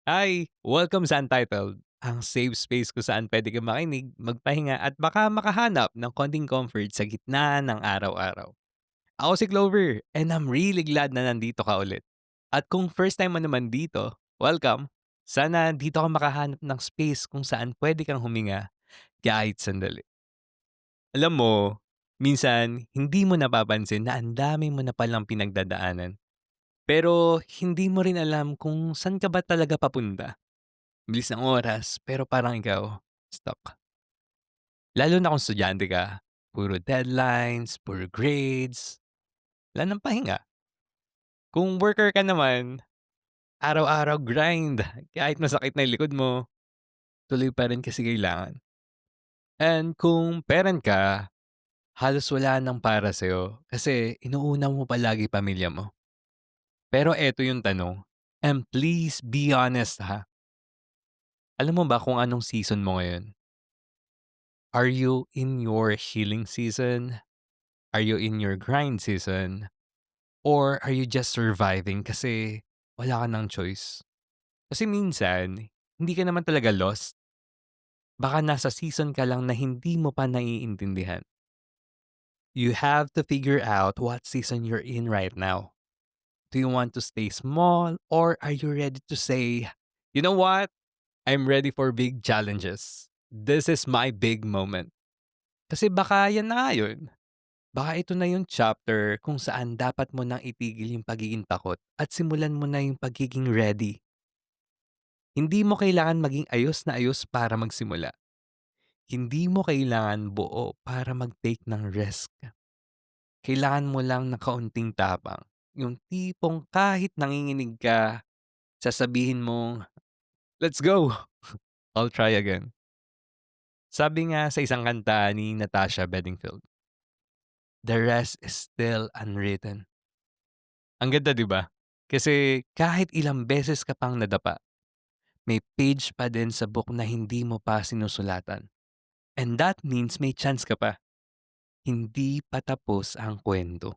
Hi! Welcome sa Untitled, ang safe space kung saan pwede kang makinig, magpahinga at baka makahanap ng konting comfort sa gitna ng araw-araw. Ako si Clover and I'm really glad na nandito ka ulit. At kung first time mo naman dito, welcome! Sana dito ka makahanap ng space kung saan pwede kang huminga kahit sandali. Alam mo, minsan hindi mo napapansin na ang dami mo na palang pinagdadaanan. Pero hindi mo rin alam kung saan ka ba talaga papunta. Bilis ng oras, pero parang ikaw, stuck. Lalo na kung estudyante ka, puro deadlines, puro grades, wala ng pahinga. Kung worker ka naman, araw-araw grind, kahit masakit na yung likod mo, tuloy pa rin kasi kailangan. And kung parent ka, halos wala nang para sa'yo kasi inuuna mo palagi pamilya mo. Pero eto yung tanong, and please be honest ha, alam mo ba kung anong season mo ngayon? Are you in your healing season? Are you in your grind season? Or are you just surviving kasi wala ka ng choice? Kasi minsan, hindi ka naman talaga lost. Baka nasa season ka lang na hindi mo pa naiintindihan. You have to figure out what season you're in right now. Do you want to stay small or are you ready to say, you know what? I'm ready for big challenges. This is my big moment. Kasi baka yan na nga yun. Baka ito na yung chapter kung saan dapat mo nang itigil yung pagiging takot at simulan mo na yung pagiging ready. Hindi mo kailangan maging ayos na ayos para magsimula. Hindi mo kailangan buo para mag-take ng risk. Kailangan mo lang ng kaunting tapang. Yung tipong kahit nanginginig ka, sasabihin mong, let's go! I'll try again. Sabi nga sa isang kanta ni Natasha Bedingfield, the rest is still unwritten. Ang ganda 'di ba? Kasi kahit ilang beses ka pang nadapa, may page pa din sa book na hindi mo pa sinusulatan. And that means may chance ka pa. Hindi pa tapos ang kwento.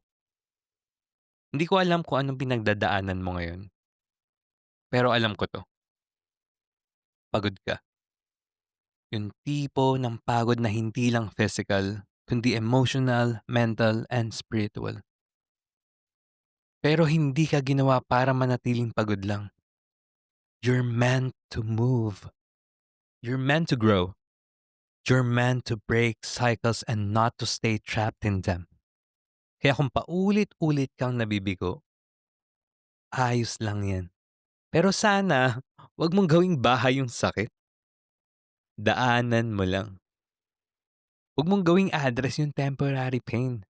Hindi ko alam kung anong pinagdadaanan mo ngayon, pero alam ko 'to, pagod ka. Yung tipo ng pagod na hindi lang physical, kundi emotional, mental, and spiritual. Pero hindi ka ginawa para manatiling pagod lang. You're meant to move. You're meant to grow. You're meant to break cycles and not to stay trapped in them. Kaya kung paulit-ulit kang nabibigo, ayos lang yan. Pero sana, wag mong gawing bahay yung sakit. Daanan mo lang. Wag mong gawing address yung temporary pain.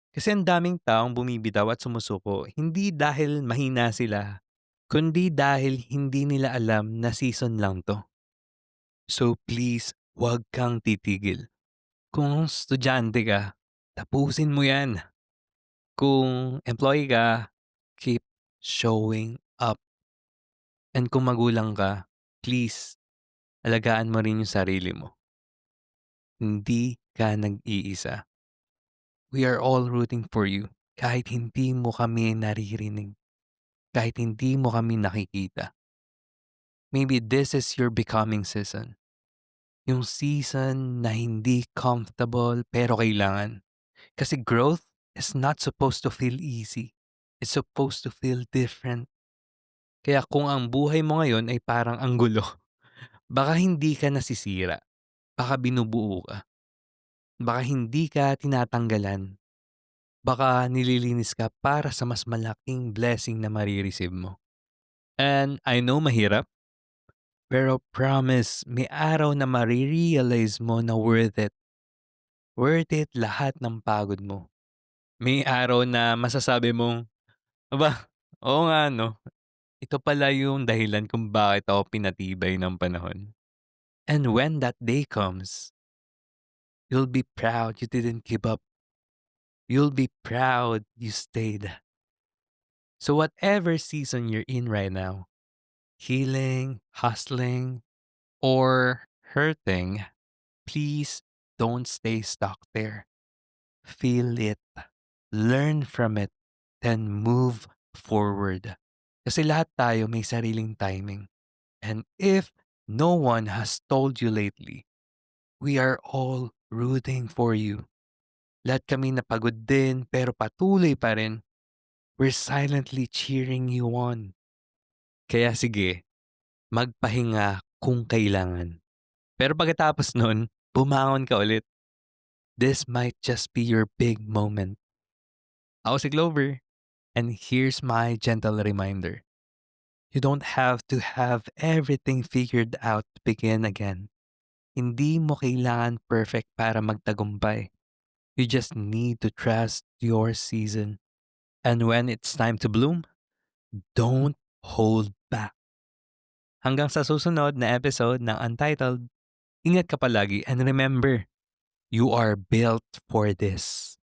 Kasi ang daming taong bumibitaw at sumusuko, hindi dahil mahina sila, kundi dahil hindi nila alam na season lang to. So please, wag kang titigil. Kung estudyante ka, tapusin mo yan. Kung employee ka, keep showing up. And kung magulang ka, please, alagaan mo rin yung sarili mo. Hindi ka nag-iisa. We are all rooting for you kahit hindi mo kami naririnig, kahit hindi mo kami nakikita. Maybe this is your becoming season. Yung season na hindi comfortable pero kailangan. Kasi growth is not supposed to feel easy. It's supposed to feel different. Kaya kung ang buhay mo ngayon ay parang ang gulo, baka hindi ka nasisira, baka binubuo ka, baka hindi ka tinatanggalan, baka nililinis ka para sa mas malaking blessing na marireceive mo. And I know mahirap, pero promise, may araw na marirealize mo na worth it. Worth it lahat ng pagod mo. May araw na masasabi mong, aba, oo nga no, ito pala yung dahilan kung bakit ako pinatibay ng panahon. And when that day comes, you'll be proud you didn't give up. You'll be proud you stayed. So, whatever season you're in right now, healing, hustling, or hurting, please don't stay stuck there. Feel it, learn from it, then move forward. Kasi lahat tayo may sariling timing. And if no one has told you lately, we are all rooting for you. Lahat kami napagod din pero patuloy pa rin. We're silently cheering you on. Kaya sige, magpahinga kung kailangan. Pero pagkatapos nun, bumangon ka ulit. This might just be your big moment. Ako si Clover, and here's my gentle reminder. You don't have to have everything figured out to begin again. Hindi mo kailangan perfect para magtagumpay. You just need to trust your season. And when it's time to bloom, don't hold back. Hanggang sa susunod na episode ng Untitled, ingat ka palagi and remember, you are built for this.